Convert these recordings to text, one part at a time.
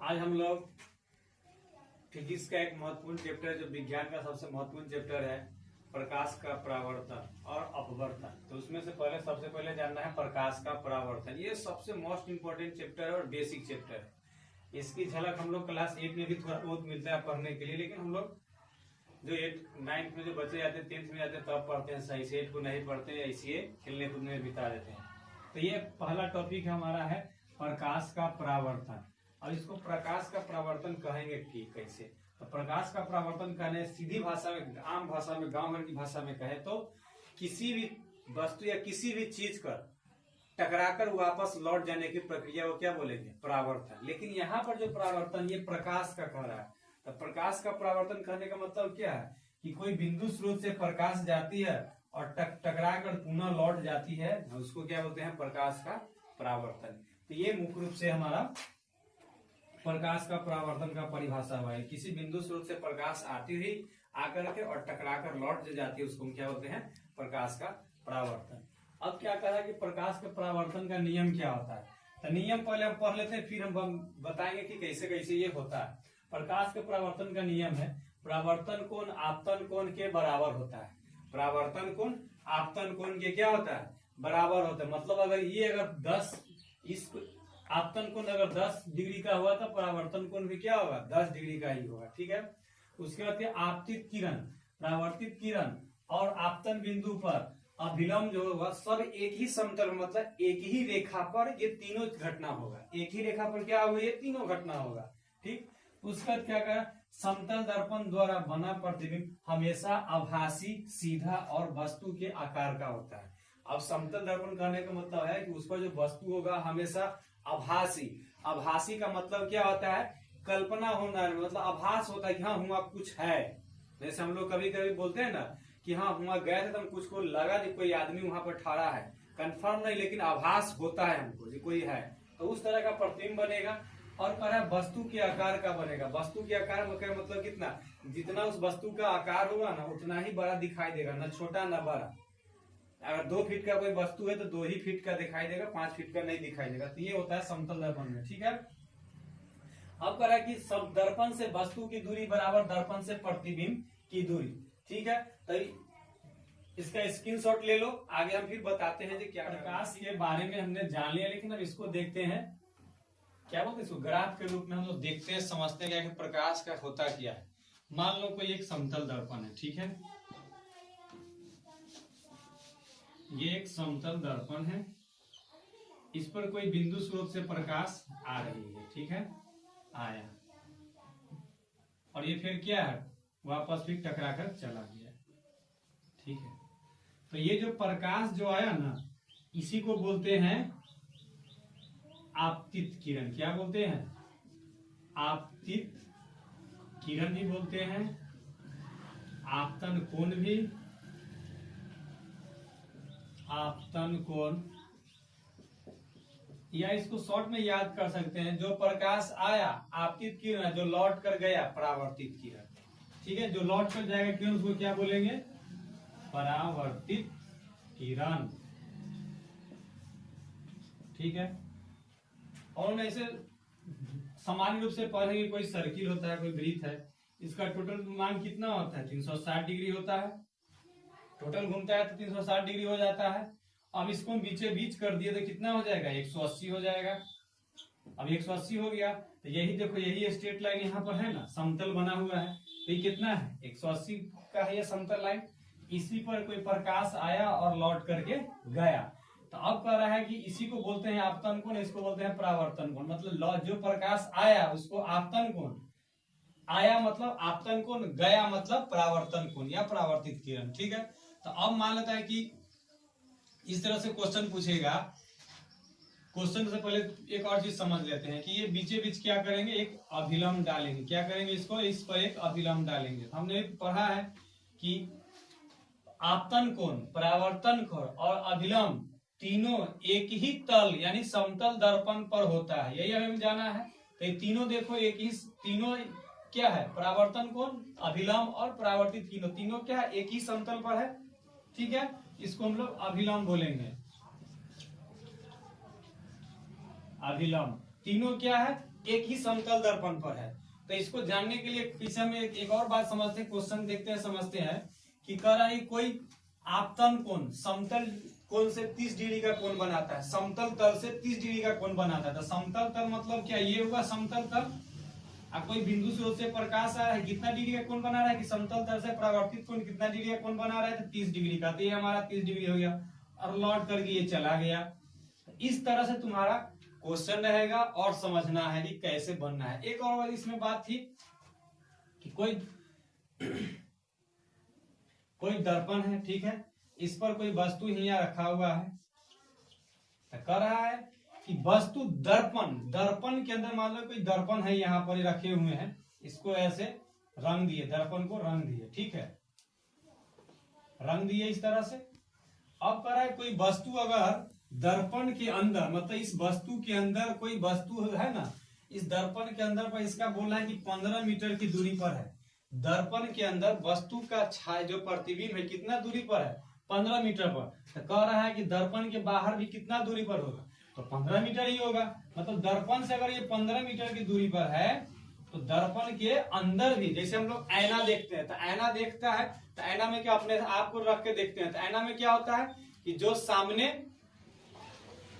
आज हम लोग फिजिक्स का एक महत्वपूर्ण चैप्टर जो विज्ञान का सबसे महत्वपूर्ण चैप्टर है प्रकाश का परावर्तन और अपवर्तन। तो उसमें से सबसे पहले जानना है प्रकाश का परावर्तन। ये सबसे मोस्ट इंपोर्टेंट चैप्टर है और बेसिक चैप्टर है। इसकी झलक हम लोग क्लास 8 में भी थोड़ा बहुत मिलता है पढ़ने के लिए, लेकिन हम लोग जो 9th में जो बच्चे जाते हैं 10th में जाते हैं तब पढ़ते हैं सही से, 8 को नहीं पढ़ते हैं, ऐसे खेलने कूदने में बिता देते हैं। तो ये पहला टॉपिक हमारा है प्रकाश का परावर्तन। और इसको प्रकाश का परावर्तन कहेंगे कि कैसे, तो प्रकाश का परावर्तन कहने सीधी भाषा में, आम भाषा में, गांव घर की भाषा में कहे तो किसी भी वस्तु या किसी भी चीज का टकराकर वापस लौट जाने की प्रक्रिया को क्या बोलेंगे? परावर्तन। लेकिन यहाँ पर जो परावर्तन ये प्रकाश का कह रहा है, तो प्रकाश का परावर्तन कहने का मतलब क्या है कि कोई बिंदु स्रोत से प्रकाश जाती है और टकरा कर पुनः लौट जाती है, उसको क्या बोलते हैं? प्रकाश का परावर्तन। तो ये मुख्य रूप से हमारा प्रकाश का परावर्तन का परिभाषा हुआ है। किसी बिंदु स्रोत से प्रकाश आती हुई आकर के और टकरा कर लौट जो जाती है उसको हम क्या बोलते हैं? प्रकाश का परावर्तन। अब क्या कहा कि प्रकाश के परावर्तन का नियम क्या होता है, तो नियम पहले हम पढ़ लेते हैं, फिर हम बताएंगे कि कैसे कैसे ये होता है। प्रकाश के परावर्तन का नियम है परावर्तन कोण आपतन कोण के बराबर होता है। परावर्तन कोण आपतन कोण के क्या होता है? बराबर होता है। मतलब अगर 10 इस आपतन कोण अगर 10 डिग्री का हुआ तो परावर्तन कोण भी क्या होगा? 10 डिग्री का ही होगा। ठीक है। उसके बाद आपतित किरण, परावर्तित किरण और आपतन बिंदु पर अभिलंब जो होगा सब एक ही समतल, मतलब एक ही रेखा पर ये तीनों घटना होगा। एक ही रेखा पर क्या होगा? ये तीनों घटना होगा। ठीक। उसका क्या कहा? समतल दर्पण द्वारा बना प्रतिबिंब हमेशा आभासी, सीधा और वस्तु के आकार का होता है। अब समतल दर्पण कहने का मतलब है कि उस पर जो वस्तु होगा हमेशा आभासी। आभासी का मतलब क्या होता है? कल्पना होना, मतलब आभास होता है कि हाँ हुआ कुछ है। जैसे हम लोग कभी कभी बोलते हैं ना कि हाँ वहां गए थे तो कुछ को लगा कि कोई आदमी वहां पर ठहरा है, कंफर्म नहीं लेकिन आभास होता है हमको कि कोई है, तो उस तरह का प्रतिबिंब बनेगा। और कह रहा है वस्तु के आकार का बनेगा। वस्तु के आकार का मतलब कितना? जितना उस वस्तु का आकार होगा ना उतना ही बड़ा दिखाई देगा, न छोटा न बड़ा। अगर 2 फीट का कोई वस्तु है तो 2 ही फीट का दिखाई देगा, 5 फीट का नहीं दिखाई देगा। तो ये होता है समतल दर्पण में। ठीक है। अब कह रहा है कि सब दर्पण से वस्तु की दूरी बराबर दर्पण से प्रतिबिंब की दूरी। ठीक है। तो इसका स्क्रीनशॉट ले लो, आगे हम फिर बताते हैं कि क्या। प्रकाश के बारे में हमने जान लिया, लेकिन अब इसको देखते हैं क्या बोलते हैं, इसको ग्राफ के रूप में हम लोग देखते हैं, समझते हैं कि प्रकाश का होता क्या है। मान लो कोई एक समतल दर्पण है। ठीक है। ये एक समतल दर्पण है, इस पर कोई बिंदु स्रोत से प्रकाश आ रही है। ठीक है। आया और ये फिर क्या है? वापस फिर टकरा कर चला गया। ठीक है। तो ये जो प्रकाश जो आया ना इसी को बोलते हैं आपतित किरण। क्या बोलते हैं? आपतित किरण भी बोलते हैं, आपतन कोण भी, आपतन कोण, या इसको शॉर्ट में याद कर सकते हैं जो प्रकाश आया आपतित किरण, जो लौट कर गया परावर्तित किरण। ठीक है। जो लौट कर जाएगा किरण उसको क्या बोलेंगे? परावर्तित किरण। ठीक है। और ऐसे सामान्य रूप से पढ़ेंगे, कोई सर्किल होता है, कोई वृत्त है, इसका टोटल मान कितना होता है? 360 डिग्री होता है। टोटल घूमता है तो 360 डिग्री हो जाता है। अब इसको हम बीचे बीच कर दिए तो कितना हो जाएगा? 180 हो जाएगा। अब 180 हो गया तो यही देखो, यही स्ट्रेट लाइन यहाँ पर है ना, समतल बना हुआ है, तो ये कितना है? 180 का है ये समतल लाइन। इसी पर कोई प्रकाश आया और लौट करके गया। तो अब कह रहा है कि इसी को बोलते हैं आपतन कोण, इसको बोलते हैं परावर्तन कोण। मतलब जो प्रकाश आया उसको आपतन कोण, आया मतलब आपतन कोण, गया मतलब परावर्तन कोण या परावर्तित किरण। ठीक है। तो अब मान लेता है कि इस तरह से क्वेश्चन पूछेगा। क्वेश्चन से पहले एक और चीज समझ लेते हैं कि ये बीचे बीच क्या करेंगे? एक अभिलंब डालेंगे। क्या करेंगे? इसको इस पर एक अभिलंब डालेंगे। हमने पढ़ा है कि आपतन कोण, परावर्तन कोण और अभिलंब तीनों एक ही तल यानी समतल दर्पण पर होता है। यही हमें जाना है। तो ये तीनों देखो एक ही, तीनों क्या है? परावर्तन कोण, अभिलंब और परावर्तित किरण, तीनों क्या है? एक ही समतल पर है। ठीक है। इसको हम लोग अभिलंब बोलेंगे, अभिलंब। तीनों क्या है, एक ही समतल दर्पण पर है। तो इसको जानने के लिए पीछे हम एक और बात समझते हैं, क्वेश्चन देखते हैं, समझते हैं कि कह रहा है कोई आपतन कोण समतल कोण से 30 डिग्री का कोण बनाता है, समतल तल से 30 डिग्री का कोण बनाता है। तो समतल तल मतलब क्या, ये हुआ समतल तल। अब कोई बिंदु से उससे प्रकाश आ रहा है, कितना डिग्री का कोण बना रहा है कि समतल तल से परावर्तित कोण कितना डिग्री का कोण बना रहा है, तो 30 डिग्री का। तो ये हमारा 30 डिग्री हो गया और लौट करके ये चला गया। इस तरह से तुम्हारा क्वेश्चन रहेगा और समझना है कि कैसे बनना है। एक और वाली इसमें बात थी कि कोई दर्पण है, ठीक है, इस पर कोई वस्तु हिया रखा हुआ है। तो कह रहा है कि वस्तु दर्पण के अंदर, मान लो कोई दर्पण है यहाँ पर रखे हुए हैं, इसको ऐसे रंग दिए, दर्पण को रंग दिए, ठीक है, रंग दिए इस तरह से। अब कह रहा है कोई वस्तु अगर दर्पण के अंदर, मतलब इस वस्तु के अंदर कोई वस्तु है ना, इस दर्पण के अंदर पर इसका बोलना है कि 15 मीटर की दूरी पर है। दर्पण के अंदर वस्तु का छाया जो प्रतिबिंब है कितना दूरी पर है, 15 मीटर पर। तो कह रहा है कि दर्पण के बाहर भी कितना दूरी पर होगा, तो 15 मीटर ही होगा। मतलब दर्पण से अगर ये 15 मीटर की दूरी पर है, तो दर्पण के अंदर भी, जैसे हम लोग आईना देखते हैं, तो आईना देखता है, तो आईना में क्या अपने आप को रख के देखते हैं, तो आईना में क्या होता है कि जो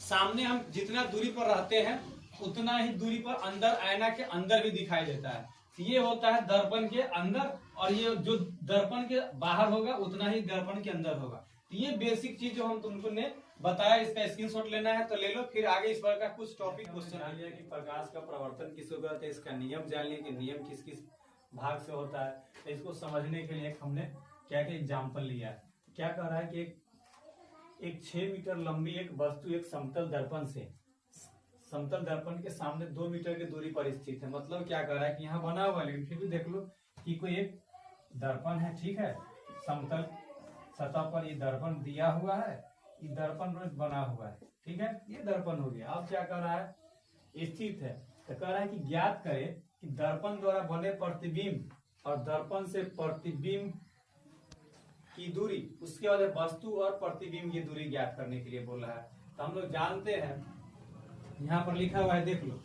सामने हम जितना दूरी पर रहते हैं उतना ही दूरी पर अंदर आईना के अंदर भी दिखाई देता है। ये होता है दर्पण के अंदर, और ये जो दर्पण के बाहर होगा उतना ही दर्पण के अंदर होगा। तो ये बेसिक चीज जो हम तुमको ने बताया, इसका स्क्रीनशॉट लेना है तो ले लो, फिर आगे इस पर का कुछ टॉपिक क्वेश्चन जान लिया कि प्रकाश का प्रवर्तन किसको कहते हैं, इसका नियम जान लिया कि नियम किस किस भाग से होता है। तो इसको समझने के लिए हमने क्या क्या एग्जाम्पल लिया है। क्या कह रहा है कि एक 6 मीटर लंबी एक वस्तु एक समतल दर्पण के सामने 2 मीटर की दूरी पर स्थित है। मतलब क्या कह रहा है कि यहाँ बना हुआ है, लेकिन फिर भी देख लो कि कोई एक दर्पण है, ठीक है, समतल सतह पर ये दर्पण दिया हुआ है, ये दर्पण बना हुआ है, ठीक है, ये दर्पण हो गया। अब क्या कर रहा है, स्थित है, तो कह रहा है कि ज्ञात करे कि दर्पण द्वारा बने प्रतिबिंब और दर्पण से प्रतिबिंब की दूरी, उसके बाद वस्तु और प्रतिबिंब की दूरी ज्ञात करने के लिए बोल रहा है। तो हम लोग जानते हैं, यहाँ पर लिखा हुआ है, देख लो,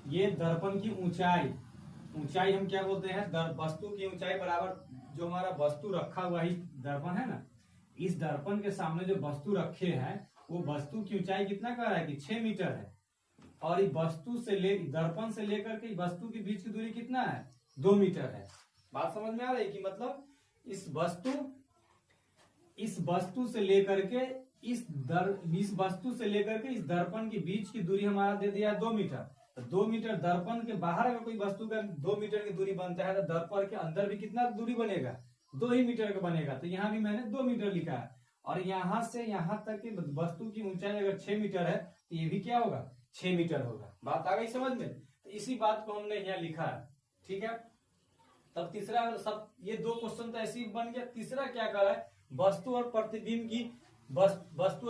ये दर्पण की ऊंचाई हम क्या बोलते हैं, वस्तु की ऊंचाई बराबर जो हमारा वस्तु रखा हुआ ही दर्पण है ना, इस दर्पण के सामने जो वस्तु रखे हैं वो वस्तु की ऊंचाई कितना कह रहा है कि 6 मीटर है, और इस वस्तु से दर्पण से लेकर के वस्तु के बीच की दूरी कितना है, 2 मीटर है। बात समझ में आ रही है कि मतलब इस वस्तु से लेकर के इस वस्तु से लेकर के इस दर्पण के बीच की दूरी हमारा दे दिया है 2 मीटर। तो 2 मीटर दर्पण के बाहर अगर कोई वस्तु का 2 मीटर की दूरी बनता है, तो दर्पण के अंदर भी कितना दूरी बनेगा, 2 ही मीटर का बनेगा। तो यहाँ भी मैंने 2 मीटर लिखा है, और यहाँ से यहाँ तक की वस्तु की ऊंचाई अगर 6 मीटर है, तो ये भी क्या होगा, 6 मीटर होगा। बात आ गई समझ में। तो इसी बात को हमने यहाँ लिखा है, ठीक है। तब तीसरा, सब ये 2 क्वेश्चन तो ऐसे ही बन गया। तीसरा क्या कर रहा है, वस्तु और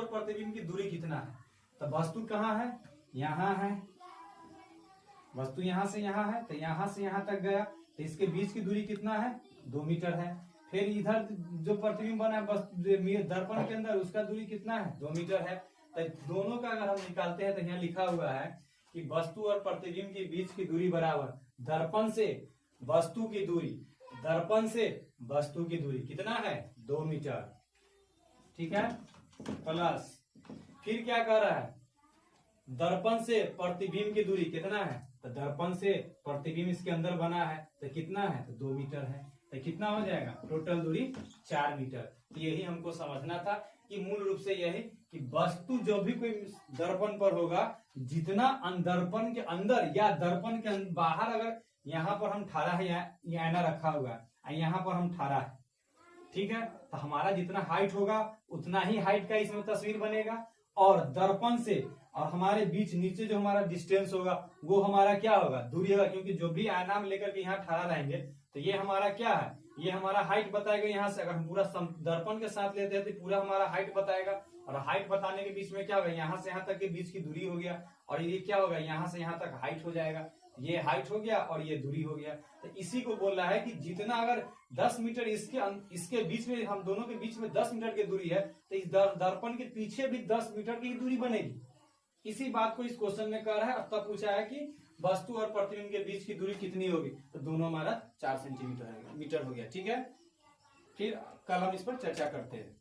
प्रतिबिंब की दूरी कितना है। तो वस्तु कहाँ है, यहाँ है, वस्तु यहाँ से यहाँ है, तो यहाँ से यहाँ तक गया, तो इसके बीच की दूरी कितना है, 2 मीटर है। फिर इधर जो प्रतिबिंब बना है दर्पण के अंदर, उसका दूरी कितना है, 2 मीटर है। तो दोनों का अगर हम निकालते हैं तो यहाँ लिखा हुआ है कि वस्तु और प्रतिबिंब के बीच की दूरी बराबर दर्पण से वस्तु की दूरी कितना है, 2 मीटर, ठीक है, प्लस फिर क्या कह रहा है, दर्पण से प्रतिबिंब की दूरी कितना है, तो दर्पण से प्रतिबिंब इसके अंदर बना है, तो कितना है, तो 2 मीटर है। तो कितना हो जाएगा, टोटल दूरी 4 मीटर। तो यही हमको समझना था कि मूल रूप से यही कि वस्तु जो भी कोई दर्पण पर होगा, जितना दर्पण के अंदर या दर्पण के बाहर, अगर यहाँ पर हम ठहरा है, ये आईना रखा हुआ है, यहाँ पर हम ठहरा है, ठीक है, तो हमारा जितना हाइट होगा उतना ही हाइट का इसमें तस्वीर बनेगा, और दर्पण से और हमारे बीच नीचे जो हमारा डिस्टेंस होगा वो हमारा क्या होगा, दूरी होगा, क्योंकि जो भी आईना में लेकर के यहाँ ठहरा रहेंगे तो ये हमारा क्या है, ये हमारा हाइट बताएगा। यहाँ से अगर हम पूरा दर्पण के साथ लेते हैं तो पूरा हमारा हाइट बताएगा, और हाइट बताने के बीच में क्या होगा, यहाँ से यहाँ तक के बीच की दूरी हो गया, और ये क्या होगा, यहाँ से यहाँ तक हाइट हो जाएगा। ये हाइट हो गया और ये दूरी हो गया। तो इसी को बोल रहा है कि जितना अगर 10 मीटर इसके बीच में, हम दोनों के बीच में 10 मीटर की दूरी है, तो इस दर्पण के पीछे भी 10 मीटर की दूरी बनेगी। इसी बात को इस क्वेश्चन में कह रहा है। अब तब पूछा है कि वस्तु और प्रतिबिंब के बीच की दूरी कितनी होगी, तो दोनों हमारा 4 सेंटीमीटर मीटर हो गया। ठीक है, फिर कल हम इस पर चर्चा करते हैं।